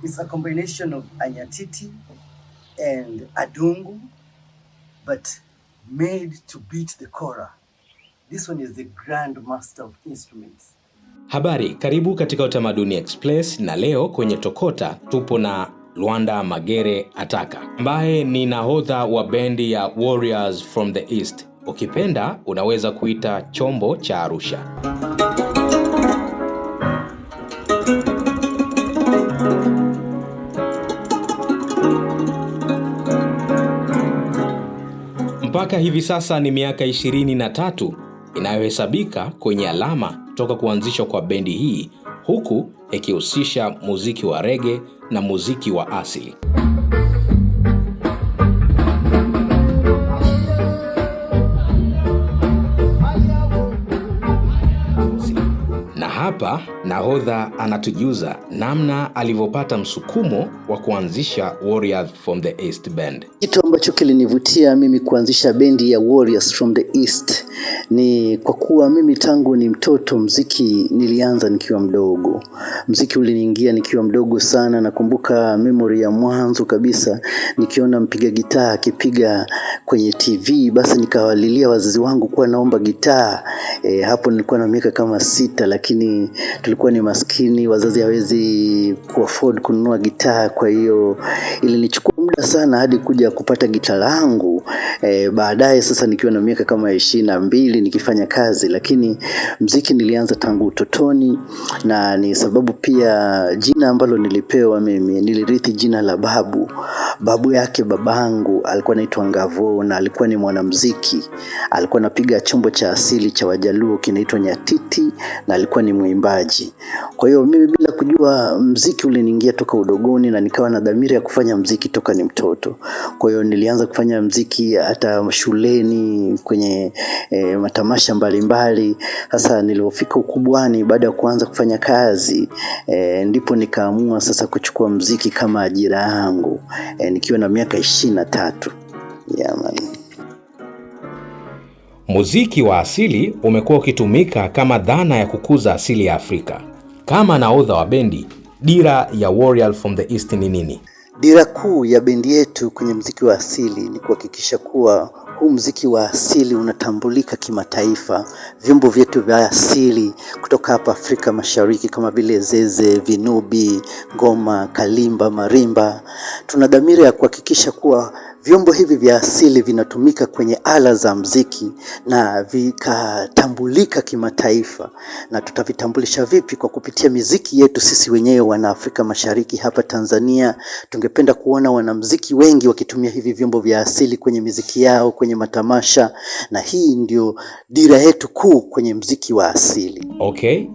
It's a combination of anyatiti and adungu, but made to beat the kora. This one is the grand master of instruments. Habari, karibu katika Utamaduni Express, na leo kwenye Tokota tupo na Lwanda Magere Ataka, ambaye ni nahodha wa bendi ya Warriors from the East. Ukipenda unaweza kuita chombo cha Arusha. Mpaka hivi sasa ni miaka 23 inayohesabika kwenye alama toka kuanzishwa kwa bendi hii, huku ikihusisha muziki wa reggae na muziki wa asili. Na hapa nahodha anatujuza namna alivyopata msukumo wa kuanzisha Warriors from the East Band. Kitu ambacho kilinivutia mimi kuanzisha bendi ya Warriors from the East ni kwa kuwa mimi tangu ni mtoto muziki nilianza nikiwa mdogo. Muziki uliniingia nikiwa mdogo sana. Nakumbuka memory ya mwanzo kabisa nikiona mpiga gitaa akipiga kwenye TV, basi nikawalilia wazazi wangu kuwa naomba gitaa. Hapo nilikuwa na miaka kama 6, lakini tulikuwa ni maskini, wazazi hawezi kuafford kununua gitaa. Kwa hiyo ilinichukua muda sana hadi kuja kupata gitaa langu. Baadaye sasa nikiwa na miaka kama 22 nikifanya kazi, lakini muziki nilianza tangu utotoni, na ni sababu pia jina ambalo nilipewa mimi nilirithi jina la babu yake babangu alikuwa anaitwa Ngavo, na alikuwa ni mwanamuziki. Alikuwa anapiga chombo cha asili cha Wajaluo kinaitwa nyatiti, na alikuwa ni mwimbaji. Kwa hiyo mimi bila kujua muziki uliniingia toka udogoni, na nikawa na dhamira ya kufanya muziki toka ni mtoto. Kwa hiyo nilianza kufanya muziki hata shuleni kwenye matamasha mbalimbali. Sasa nilipofika ukubwani baada ya kuanza kufanya kazi, ndipo nikaamua sasa kuchukua muziki kama ajira yangu, nikiwa na miaka 23. Man. Muziki wa asili umekuwa ukitumika kama dhana ya kukuza asili ya Afrika. Kama nahodha wa bendi, dira ya Warriors from the East ni nini? Dira kuu ya bendi yetu kwenye muziki wa asili ni kuhakikisha kuwa huu muziki wa asili unatambulika kimataifa. Vyombo vyetu vya asili kutoka hapa Afrika Mashariki kama vile zeze, vinubi, ngoma, kalimba, marimba, tuna dhamira ya kuhakikisha kuwa vyombo hivi vya asili vinatumika kwenye ala za muziki na vikatambulika kimataifa. Na tutavitambulisha vipi? Kwa kupitia muziki yetu sisi wenyewe wana Afrika Mashariki hapa Tanzania. Tungependa kuona wanamuziki wengi wakitumia hivi vyombo vya asili kwenye muziki yao, kwenye matamasha, na hii ndio dira yetu kuu kwenye muziki wa asili. Okay.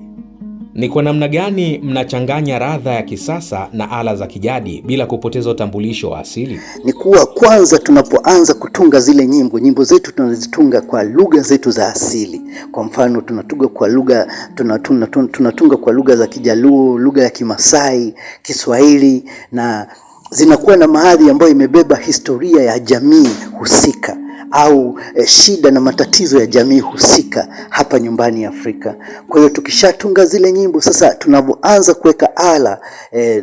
Ni kwa namna gani mnachanganya ladha ya kisasa na ala za kijadi bila kupoteza utambulisho wa asili? Ni kuwa kwanza tunapoanza kutunga zile nyimbo zetu tunazitunga kwa lugha zetu za asili. Kwa mfano tunatunga kwa lugha za Kijaluo, lugha ya Kimasai, Kiswahili, na zinakuwa na mahadhi ambayo imebeba historia ya jamii husika au shida na matatizo ya jamii husika hapa nyumbani Afrika. Kwa hiyo tukishatunga zile nyimbo, sasa tunapoanza kuweka ala,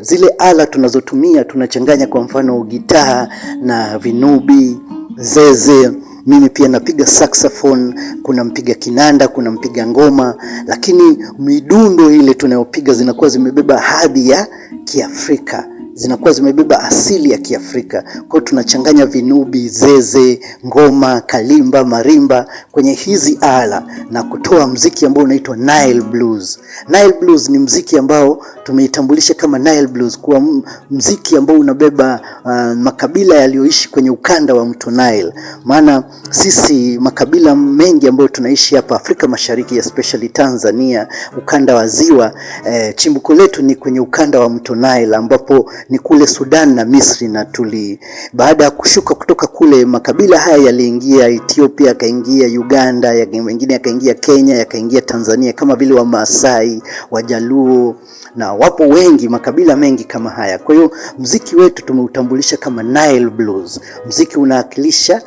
zile ala tunazotumia tunachanganya, kwa mfano gitaa na vinubi, zeze. Mimi pia napiga saxophone, kuna mpiga kinanda, kuna mpiga ngoma, lakini midundo ile tunayopiga zinakuwa zimebeba hadhi ya Kiafrika, zinakuwa zimebeba asili ya Kiafrika. Kwa tunachanganya vinubi, zeze, ngoma, kalimba, marimba kwenye hizi ala na kutoa muziki ambao unaitwa Nile Blues. Nile Blues ni muziki ambao tumeitambulisha kama Nile Blues, kwa muziki ambao unabeba makabila yaliyoishi kwenye ukanda wa mto Nile. Maana sisi makabila mengi ambayo tunaishi hapa Afrika Mashariki, especially Tanzania, ukanda wa ziwa, chimbuko letu ni kwenye ukanda wa mto Nile, ambapo ni kule Sudan na Misri. Na baada ya kushuka kutoka kule, makabila haya yaliingia Ethiopia, yakaingia Uganda, mengine yakaingia Kenya, yakaingia Tanzania, kama vile wa Maasai, Wajaluo, na wapo wengi, makabila mengi kama haya. Kwa hiyo muziki wetu tumeutambulisha kama Nile Blues. Muziki unawakilisha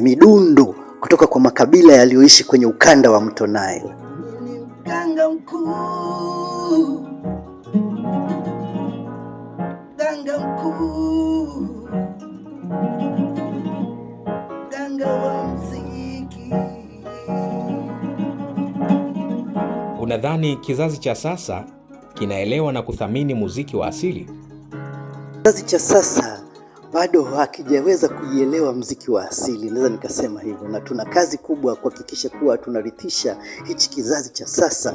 midundo kutoka kwa makabila yaliyoishi kwenye ukanda wa mto Nile. Mganga mkuu, mganga mkuu, mganga wa muziki. Unadhani kizazi cha sasa kinaelewa na kuthamini muziki wa asili? Kizazi cha sasa bado hakijaweza kuielewa muziki wa asili, naweza nikasema hivyo, na tuna kazi kubwa kuhakikisha kuwa tunarithisha hichi kizazi cha sasa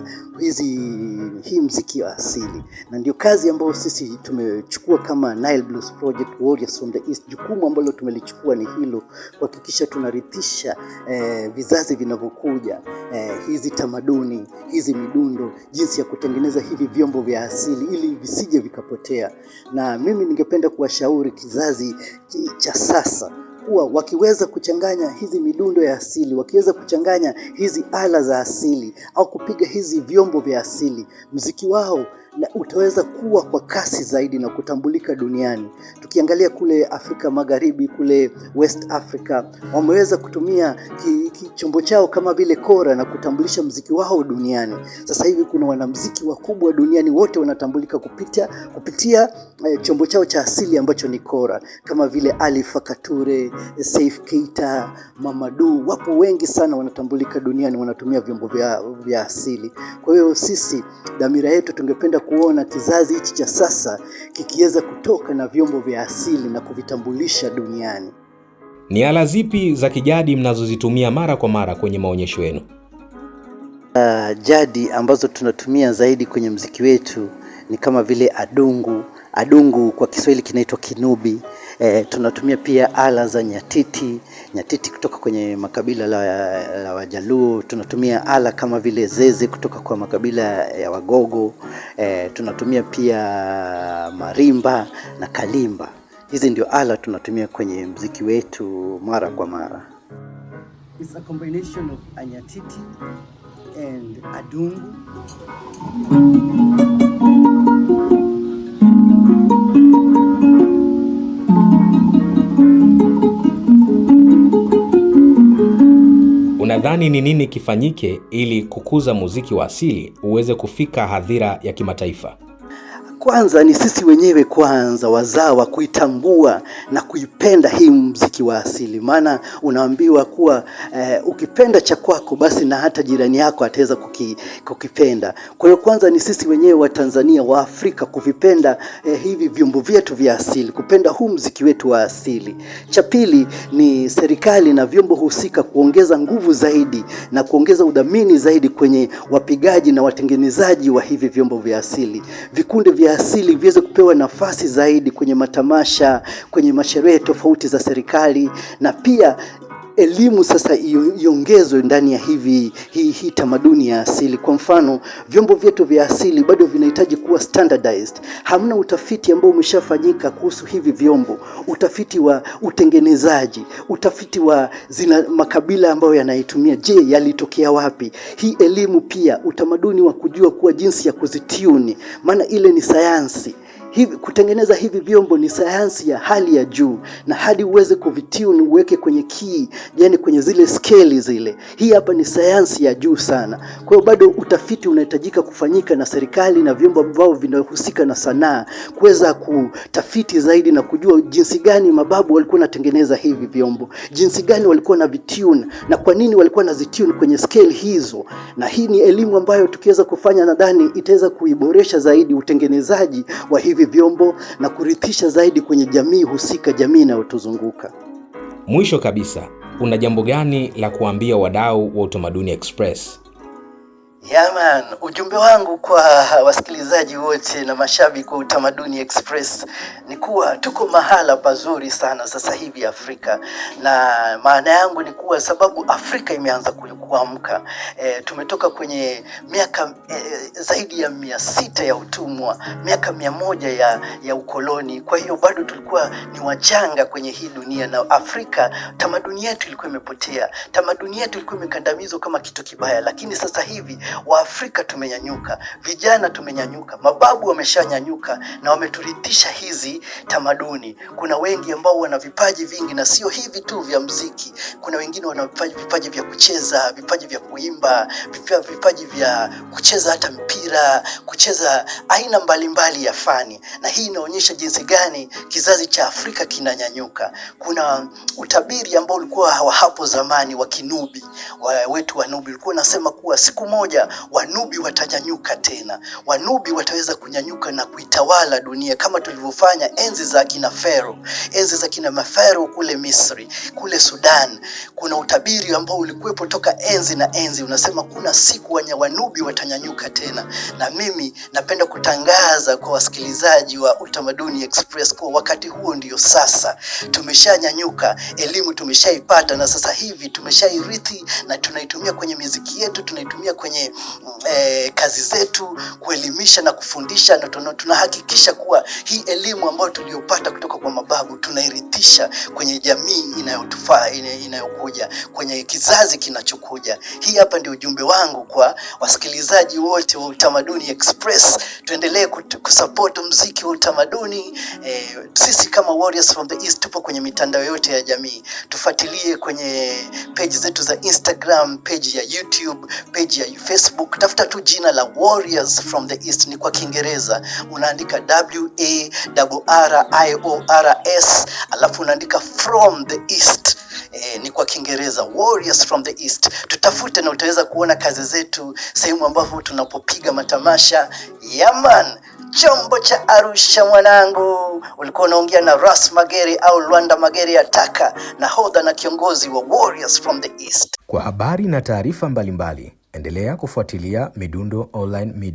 hii muziki wa asili, na ndio kazi ambayo sisi tumechukua kama Nile Blues Project Warriors from the East. Jukumu ambalo tumelichukua ni hilo, kuhakikisha tunarithisha vizazi vinavyokuja hizi tamaduni, hizi midundo, jinsi ya kutengeneza hivi vyombo vya asili ili visije vikapotea. Na mimi ningependa kuwashauri kizazi cha sasa kuwa wakiweza kuchanganya hizi midundo ya asili, wakiweza kuchanganya hizi ala za asili au kupiga hizi vyombo vya asili, muziki wao na utaweza kuwa kwa kasi zaidi na kutambulika duniani. Tukiangalia kule Afrika Magharibi, kule West Africa, wameweza kutumia chombo chao kama vile kora na kutambulisha muziki wao duniani. Sasa hivi kuna wanamuziki wakubwa duniani, wote wanatambulika kupitia chombo chao cha asili ambacho ni kora, kama vile Ali Fakature, Saif Keita, Mamadou. Wapo wengi sana wanatambulika duniani, wanatumia vyombo vya asili. Kwa hiyo sisi dhamira yetu tungependa kuona kizazi hichi cha sasa kikiweza kutoka na vyombo vya asili na kuvitambulisha duniani. Ni ala zipi za kijadi mnazozitumia mara kwa mara kwenye maonyesho yenu? Jadi ambazo tunatumia zaidi kwenye muziki wetu ni kama vile adungu. Adungu kwa Kiswahili kinaitwa kinubi. Tunatumia pia ala za nyatiti kutoka kwenye makabila la Wajaluo. Tunatumia ala kama vile zeze kutoka kwa makabila ya Wagogo. Tunatumia pia marimba na kalimba. Hizi ndio ala tunatumia kwenye muziki wetu mara kwa mara. It's a combination of anyatiti and adungu. Unadhani ni nini kifanyike ili kukuza muziki wa asili uweze kufika hadhira ya kimataifa? Kwanza ni sisi wenyewe kwanza wazawa kuitambua na kuipenda hii muziki wa asili. Maana unaambiwa kuwa ukipenda cha kwako basi na hata jirani yako ataweza kukipenda. Kwa hiyo kwanza ni sisi wenyewe wa Tanzania, wa Afrika kuvipenda hivi vyombo vyetu vya asili, kupenda huu muziki wetu wa asili. Cha pili ni serikali na vyombo husika kuongeza nguvu zaidi na kuongeza udhamini zaidi kwenye wapigaji na watengenezaji wa hivi vyombo vya asili. Vikundi vya asili viweze kupewa nafasi zaidi kwenye matamasha, kwenye masherehe tofauti za serikali, na pia elimu sasa iongezwe ndani ya hii tamaduni ya asili. Kwa mfano, vyombo vyetu vya asili bado vinahitaji kuwa standardized. Hamna utafiti ambao umeshafanyika kuhusu hivi vyombo, utafiti wa utengenezaji, utafiti wa makabila ambayo yanaitumia, je, yalitokea wapi? Hii elimu pia, utamaduni wa kujua kuwa jinsi ya kuzitune, maana ile ni sayansi. Kutengeneza hivi vyombo ni sayansi ya hali ya juu, na hadi uweze kuvitune uweke kwenye key, yani kwenye zile scale zile. Hii hapa ni sayansi ya juu sana. Kwa hiyo bado utafiti unahitajika kufanyika na serikali na vyombo ambavyo vinahusika na sanaa kuweza kutafiti zaidi na kujua jinsi gani mababu walikuwa wanatengeneza hivi vyombo, jinsi gani walikuwa na vitune na kwa nini walikuwa na zitune kwenye scale hizo. Na hii ni elimu ambayo tukiweza kufanya, nadhani itaweza kuiboresha zaidi utengenezaji wa hivi vyombo na kurithisha zaidi kwenye jamii husika, jamii inayotuzunguka. Mwisho kabisa, una jambo gani la kuambia wadau wa Utamaduni Express? Man, ujumbe wangu kwa wasikilizaji wote na mashabiki wa Utamaduni Express ni kuwa tuko mahala pazuri sana sasa hivi Afrika, na maana yangu ni kuwa sababu Afrika imeanza kuamka. Tumetoka kwenye miaka zaidi ya 600 ya utumwa, miaka 100 ya ukoloni. Kwa hiyo bado tulikuwa ni wachanga kwenye hii dunia, na Afrika tamaduni yetu ilikuwa imepotea, tamaduni yetu ilikuwa imekandamizwa kama kitu kibaya. Lakini sasa hivi Waafrika tumenyanyuka, vijana tumenyanyuka, mababu wameshanyanyuka na wameturithisha hizi tamaduni. Kuna wengi ambao wana vipaji vingi, na sio hivi tu vya mziki. Kuna wengine wana vipaji vya kucheza, vipaji vya kuimba, vipaji vya kucheza hata mpira, kucheza aina mbalimbali ya fani. Na hii inaonyesha jinsi gani kizazi cha Afrika kinanyanyuka. Kuna utabiri ambao ulikuwa hapo zamani wa Kinubi, wetu Wanubi, ulikuwa unasema kuwa siku moja Wanubi watanyanyuka tena. Wanubi wataweza kunyanyuka na kuitawala dunia kama tulivyofanya enzi za kina Pharaoh, enzi za kina Mafaro kule Misri, kule Sudan. Kuna utabiri ambao ulikuwepo toka enzi na enzi, unasema kuna siku Wanubi watanyanyuka tena. Na mimi napenda kutangaza kwa wasikilizaji wa Utamaduni Express kwa wakati huo ndio sasa. Tumeshanyanyuka, elimu tumeshaipata, na sasa hivi tumeshairithi na tunaitumia kwenye muziki yetu, tunaitumia kwenye kazi zetu kuelimisha na kufundisha, na tunahakikisha kuwa hii elimu ambayo tuliyopata kutoka kwa mababu tunairithisha kwenye jamii inayotufaa, inayokuja, kwenye kizazi kinachokuja. Hii hapa ndio ujumbe wangu kwa wasikilizaji wote wa Utamaduni Express. Tuendelee kusupport muziki wa utamaduni. Sisi kama Warriors from the East tupo kwenye mitandao yote ya jamii. Tufuatilie kwenye page zetu za Instagram, page ya YouTube, page ya Facebook. Tafuta tu jina la Warriors from the East, ni kwa Kiingereza. Unaandika WARRIORS, alafu unaandika from the East. Ni kwa Kiingereza, Warriors from the East. Tutafute na utaweza kuona kazi zetu sehemu ambapo tunapopiga matamasha. Yaman, chombo cha Arusha mwanangu. Ulikuwa unaongea na Ras Magere au Luanda Magere Ataka, nahodha na kiongozi wa Warriors from the East. Kwa habari na taarifa mbalimbali, endelea kufuatilia Midundo Online Media.